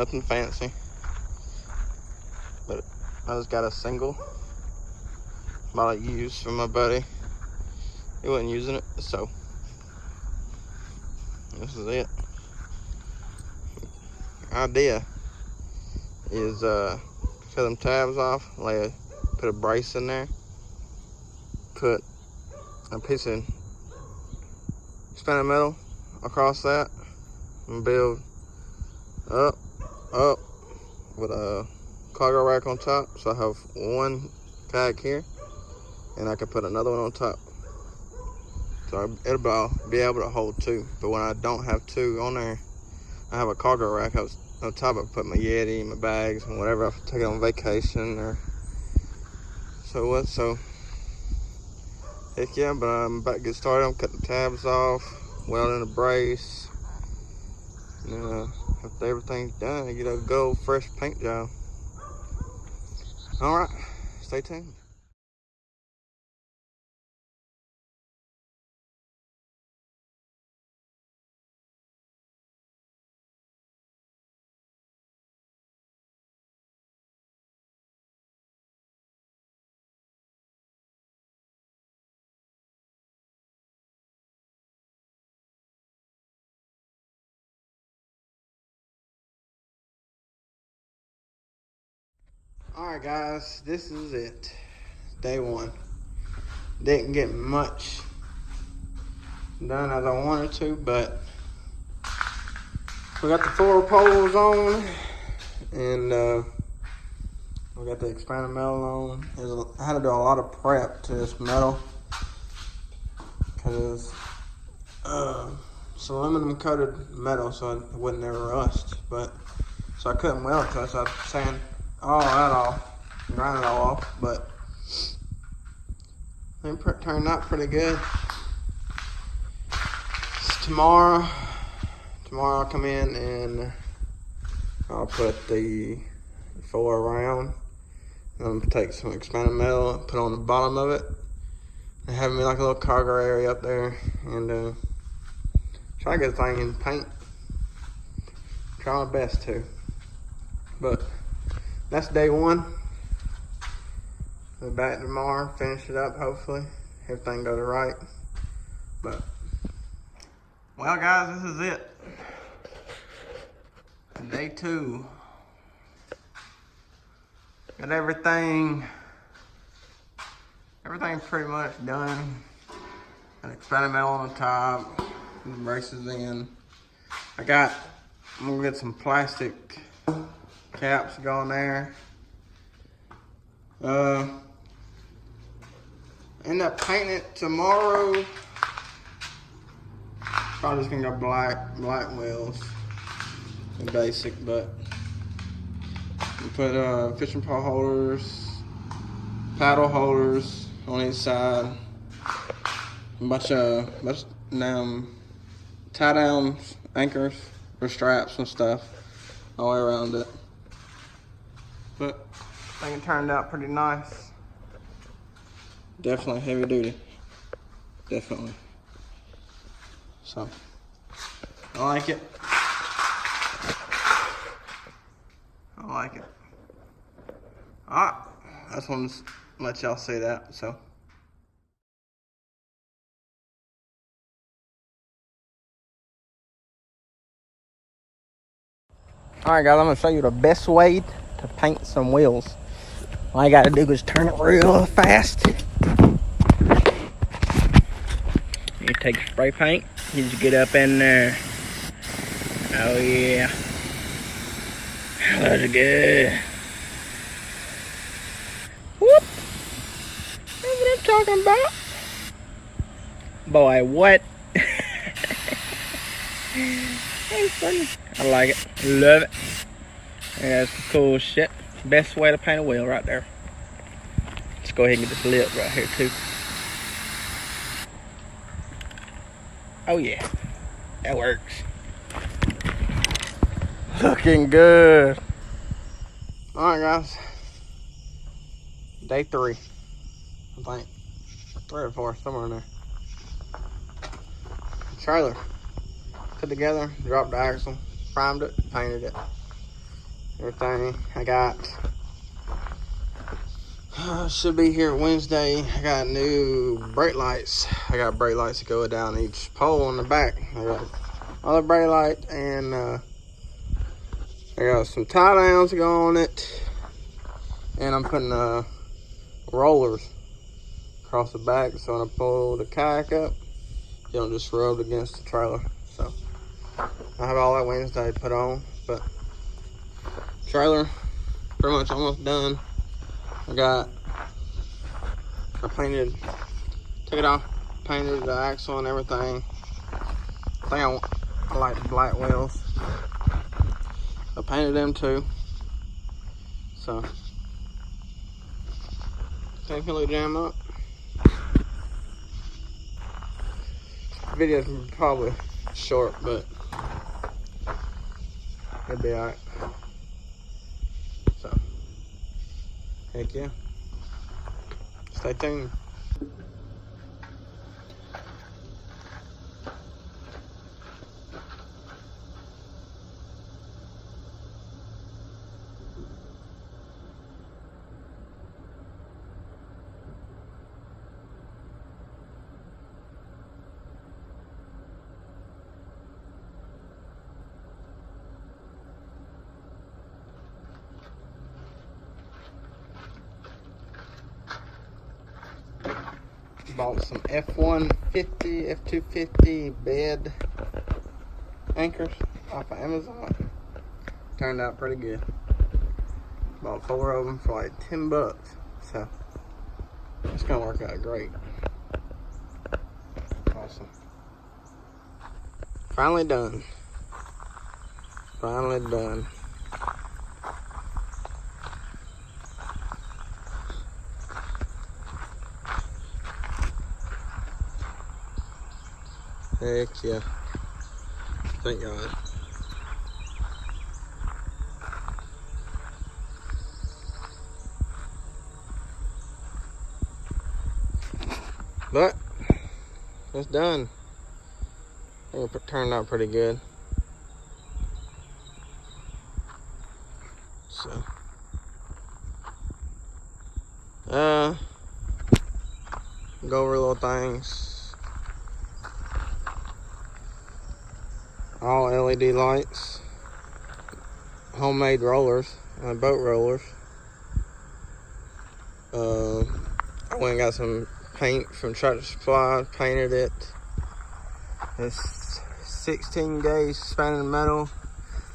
Nothing fancy. But I just got a single bought it used from my buddy. He wasn't using it, so this is it. Idea is cut them tabs off, put a brace in there, put a piece of spinning metal across that, and build up with a cargo rack on top, so I have one kayak here and I can put another one on top, so it'll be able to hold two. But when I don't have two on there, I have a cargo rack on top. I put my Yeti, my bags, and whatever I take it on vacation or so heck yeah. But I'm about to get started. I'm cutting the tabs off, welding a brace, and after everything's done, I get a good old fresh paint job. All right, stay tuned. All right, guys, this is it. Day one. Didn't get much done as I wanted to, but we got the 4 poles on, and we got the expanded metal on. I had to do a lot of prep to this metal because it's aluminum coated metal, so it wouldn't never rust. So I couldn't weld it, so I was sand all that off, grind it all off, but it turned out pretty good. Tomorrow I'll come in and I'll put the 4 around. I'm gonna take some expanded metal and put on the bottom of it and have me like a little cargo area up there, and try to get the thing in paint. Try my best to. But that's day one. We'll be back tomorrow, finish it up hopefully. Everything goes right. But well guys, this is it. Day 2. Got everything pretty much done. Got expanded metal on the top, the braces in. I'm gonna get some plastic caps going there. End up painting it tomorrow. Probably just gonna go black wheels. Basic, but you put fishing pole holders, paddle holders on each side, a bunch of tie downs, anchors, or straps and stuff all the way around it. But I think it turned out pretty nice. Definitely heavy duty. Definitely. So I like it. Alright, I just wanted to let y'all see that. So alright guys, I'm gonna show you the best way to paint some wheels. All you gotta do is turn it real fast. You take spray paint, you just get up in there. Oh yeah. That looks good. Whoop! That's what I'm talking about. Boy, what? That's funny. I like it. Love it. Yeah, that's some cool shit. Best way to paint a wheel right there. Let's go ahead and get this lip right here too. Oh yeah, that works. Looking good. Alright guys, day 3, I think, 3 or 4, somewhere in there. Trailer, put together, dropped the axle, primed it, painted it. everything. I got, should be here Wednesday. I got new brake lights. I got brake lights that go down each pole on the back. I got other brake light, and I got some tie downs to go on it. And I'm putting rollers across the back, so when I pull the kayak up, you don't just rub against the trailer. So I have all that Wednesday put on, but trailer pretty much almost done. I painted, took it off, painted the axle and everything. I like the black wheels. I painted them too. So I think it'll jam up. Video's probably short, but it'll be alright. So heck yeah. Stay tuned. Bought some F150, F250 bed anchors off of Amazon. Turned out pretty good. Bought 4 of them for like $10. So it's gonna work out great. Awesome. Finally done. Finally done. Heck yeah. Thank God. But it's done. I think it turned out pretty good. So go over little things. All LED lights, homemade rollers, boat rollers. I went and got some paint from Tractor Supply, painted it. It's 16 gauge spanning metal,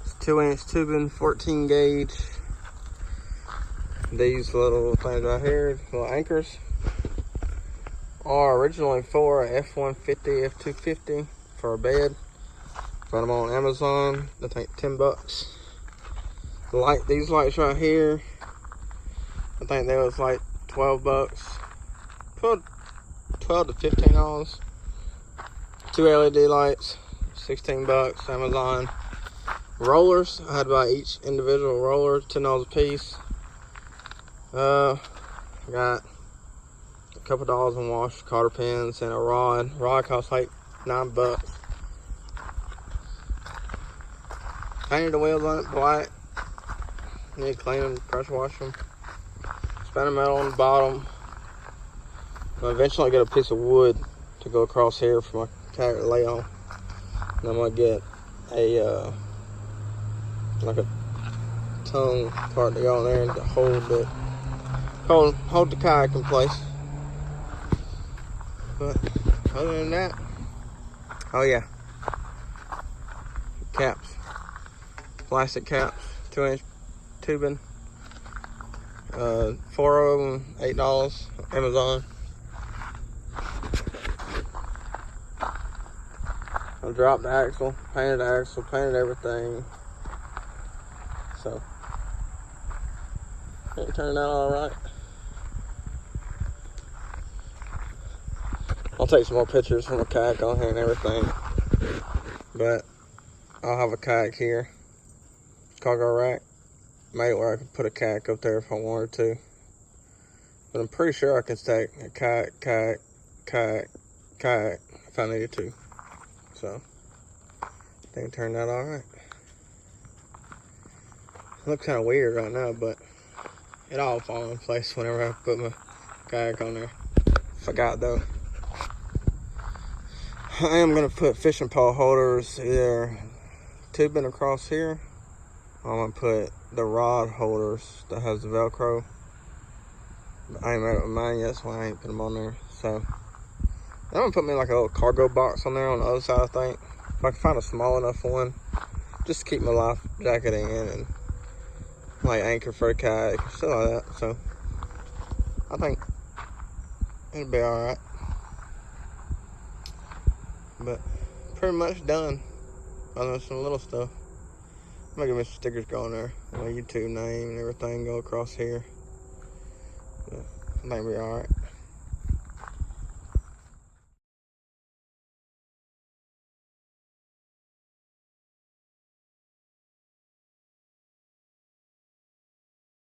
it's 2-inch tubing, 14 gauge. These little things right here, little anchors, are originally for a F150, F250 for a bed. Found them on Amazon. I think $10. These lights right here, I think they was like $12. 12 to $15. 2 LED lights, $16. Amazon. Rollers, I had to buy each individual roller, $10 a piece. I got a couple dollars in wash, cotter pins, and a rod. Rod cost like $9. Painted the wheels on it black. Need to clean them, pressure wash them. Spanning metal on the bottom. I'll eventually get a piece of wood to go across here for my kayak to lay on. And I'm gonna get a like a tongue part to go on there to hold it, hold the kayak in place. But other than that, oh yeah, caps, plastic caps, 2-inch tubing. 4 of them, $8. Amazon. I dropped the axle, painted everything. So it turned out all right. I'll take some more pictures from the kayak on here and everything. But I'll have a kayak here, cargo rack. Made it where I could put a kayak up there if I wanted to. But I'm pretty sure I can stack a kayak if I needed to. So I think it turned out all right. looks kind of weird right now, but it all fall in place whenever I put my kayak on there. Forgot though. I am gonna put fishing pole holders either tubing across here. I'm gonna put the rod holders that has the Velcro. But I ain't made up my mind yet, so I ain't put them on there. So I'm gonna put me like a little cargo box on there on the other side, I think. If I can find a small enough one, just to keep my life jacket in and like anchor for the kayak, stuff like that. So I think it'll be all right. But pretty much done. Other than some little stuff. I'm gonna get my stickers going there. My YouTube name and everything go across here. But I think we'll be all right.